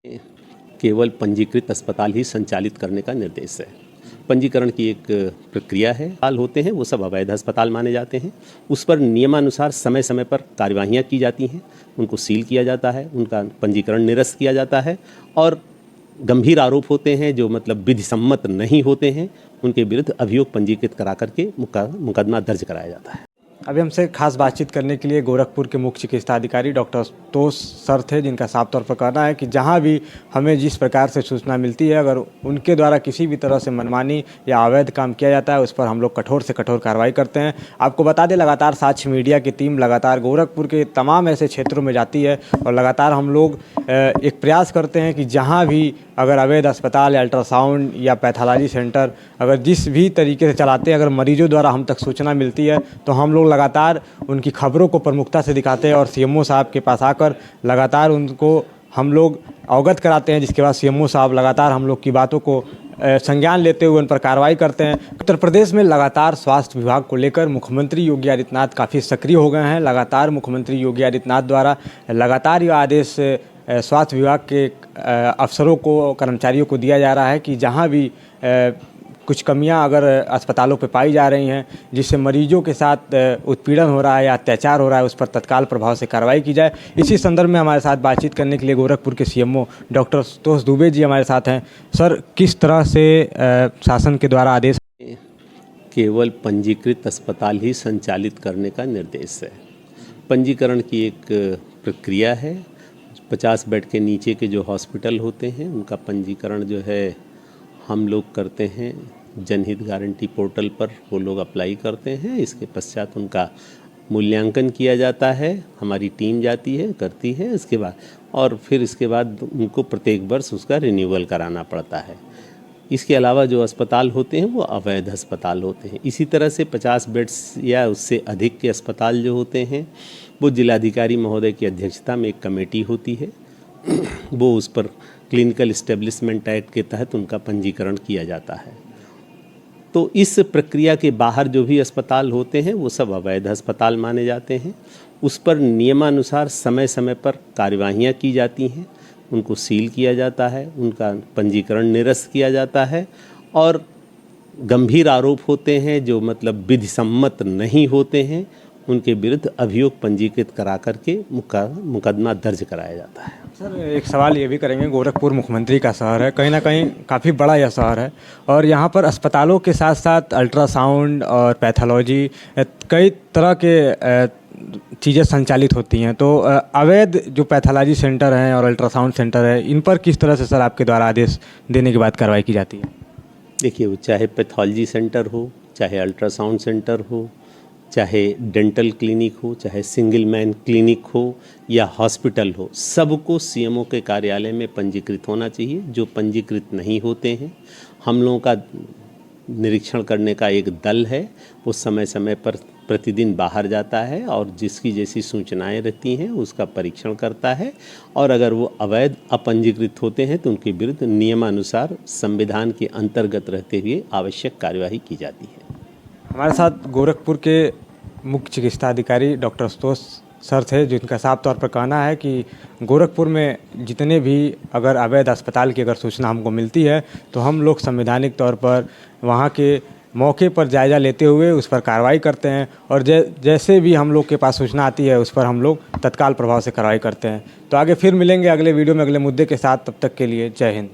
केवल पंजीकृत अस्पताल ही संचालित करने का निर्देश है। पंजीकरण की एक प्रक्रिया है। अस्पताल होते हैं वो सब अवैध अस्पताल माने जाते हैं। उस पर नियमानुसार समय समय पर कार्यवाहियाँ की जाती हैं, उनको सील किया जाता है, उनका पंजीकरण निरस्त किया जाता है और गंभीर आरोप होते हैं जो मतलब विधि सम्मत नहीं होते हैं, उनके विरुद्ध अभियोग पंजीकृत करा करके मुकदमा दर्ज कराया जाता है। अभी हमसे खास बातचीत करने के लिए गोरखपुर के मुख्य चिकित्सा अधिकारी डॉक्टर आशुतोष सर थे, जिनका साफ तौर पर कहना है कि जहां भी हमें जिस प्रकार से सूचना मिलती है, अगर उनके द्वारा किसी भी तरह से मनमानी या अवैध काम किया जाता है, उस पर हम लोग कठोर से कठोर कार्रवाई करते हैं। आपको बता दें, लगातार साक्ष्य मीडिया की टीम लगातार गोरखपुर के तमाम ऐसे क्षेत्रों में जाती है और लगातार हम लोग एक प्रयास करते हैं कि जहाँ भी अगर अवैध अस्पताल या अल्ट्रासाउंड या पैथोलॉजी सेंटर अगर जिस भी तरीके से चलाते हैं, अगर मरीजों द्वारा हम तक सूचना मिलती है तो हम लोग लगातार उनकी खबरों को प्रमुखता से दिखाते हैं और सीएमओ साहब के पास आकर लगातार उनको हम लोग अवगत कराते हैं, जिसके बाद सीएमओ साहब लगातार हम लोग की बातों को संज्ञान लेते हुए उन पर कार्रवाई करते हैं। उत्तर प्रदेश में लगातार स्वास्थ्य विभाग को लेकर मुख्यमंत्री योगी आदित्यनाथ काफ़ी सक्रिय हो गए हैं। लगातार मुख्यमंत्री योगी आदित्यनाथ द्वारा लगातार ये आदेश स्वास्थ्य विभाग के अफसरों को, कर्मचारियों को दिया जा रहा है कि जहां भी कुछ कमियां अगर अस्पतालों पे पाई जा रही हैं, जिससे मरीजों के साथ उत्पीड़न हो रहा है या अत्याचार हो रहा है, उस पर तत्काल प्रभाव से कार्रवाई की जाए। इसी संदर्भ में हमारे साथ बातचीत करने के लिए गोरखपुर के सीएमओ डॉक्टर आशुतोष दुबे जी हमारे साथ हैं। सर, किस तरह से शासन के द्वारा आदेश? केवल पंजीकृत अस्पताल ही संचालित करने का निर्देश है। पंजीकरण की एक प्रक्रिया है। 50 बेड के नीचे के जो हॉस्पिटल होते हैं उनका पंजीकरण जो है हम लोग करते हैं। जनहित गारंटी पोर्टल पर वो लोग अप्लाई करते हैं। इसके पश्चात उनका मूल्यांकन किया जाता है, हमारी टीम जाती है, करती है इसके बाद, और फिर इसके बाद उनको प्रत्येक वर्ष उसका रिन्यूअल कराना पड़ता है। इसके अलावा जो अस्पताल होते हैं वो अवैध अस्पताल होते हैं। इसी तरह से 50 बेड्स या उससे अधिक के अस्पताल जो होते हैं वो जिलाधिकारी महोदय की अध्यक्षता में एक कमेटी होती है, वो उस पर क्लिनिकल इस्टेब्लिशमेंट एक्ट के तहत उनका पंजीकरण किया जाता है। तो इस प्रक्रिया के बाहर जो भी अस्पताल होते हैं वो सब अवैध अस्पताल माने जाते हैं। उस पर नियमानुसार समय समय पर कार्यवाहियाँ की जाती हैं, उनको सील किया जाता है, उनका पंजीकरण निरस्त किया जाता है और गंभीर आरोप होते हैं जो मतलब विधि सम्मत नहीं होते हैं, उनके विरुद्ध अभियोग पंजीकृत करा करके मुकदमा दर्ज कराया जाता है। सर, एक सवाल ये भी करेंगे, गोरखपुर मुख्यमंत्री का शहर है, कहीं ना कहीं काफ़ी बड़ा यह शहर है और यहाँ पर अस्पतालों के साथ साथ अल्ट्रासाउंड और पैथोलॉजी कई तरह के चीज़ें संचालित होती हैं। तो अवैध जो पैथोलॉजी सेंटर हैं और अल्ट्रासाउंड सेंटर है, इन पर किस तरह से सर आपके द्वारा आदेश देने के बाद कार्रवाई की जाती है? देखिए, वो चाहे पैथोलॉजी सेंटर हो, चाहे अल्ट्रासाउंड सेंटर हो, चाहे डेंटल क्लिनिक हो, चाहे सिंगल मैन क्लिनिक हो या हॉस्पिटल हो, सबको सीएमओ के कार्यालय में पंजीकृत होना चाहिए। जो पंजीकृत नहीं होते हैं, हम लोगों का निरीक्षण करने का एक दल है, वो समय समय पर प्रतिदिन बाहर जाता है और जिसकी जैसी सूचनाएं रहती हैं उसका परीक्षण करता है और अगर वो अवैध अपंजीकृत होते हैं तो उनके विरुद्ध नियमानुसार संविधान के अंतर्गत रहते हुए आवश्यक कार्यवाही की जाती है। हमारे साथ गोरखपुर के मुख्य चिकित्सा अधिकारी डॉक्टर आशुतोष सर थे, जिनका साफ तौर पर कहना है कि गोरखपुर में जितने भी अगर अवैध अस्पताल की अगर सूचना हमको मिलती है तो हम लोग संवैधानिक तौर पर वहाँ के मौके पर जायज़ा लेते हुए उस पर कार्रवाई करते हैं और जैसे भी हम लोग के पास सूचना आती है उस पर हम लोग तत्काल प्रभाव से कार्रवाई करते हैं। तो आगे फिर मिलेंगे अगले वीडियो में अगले मुद्दे के साथ, तब तक के लिए जय हिंद।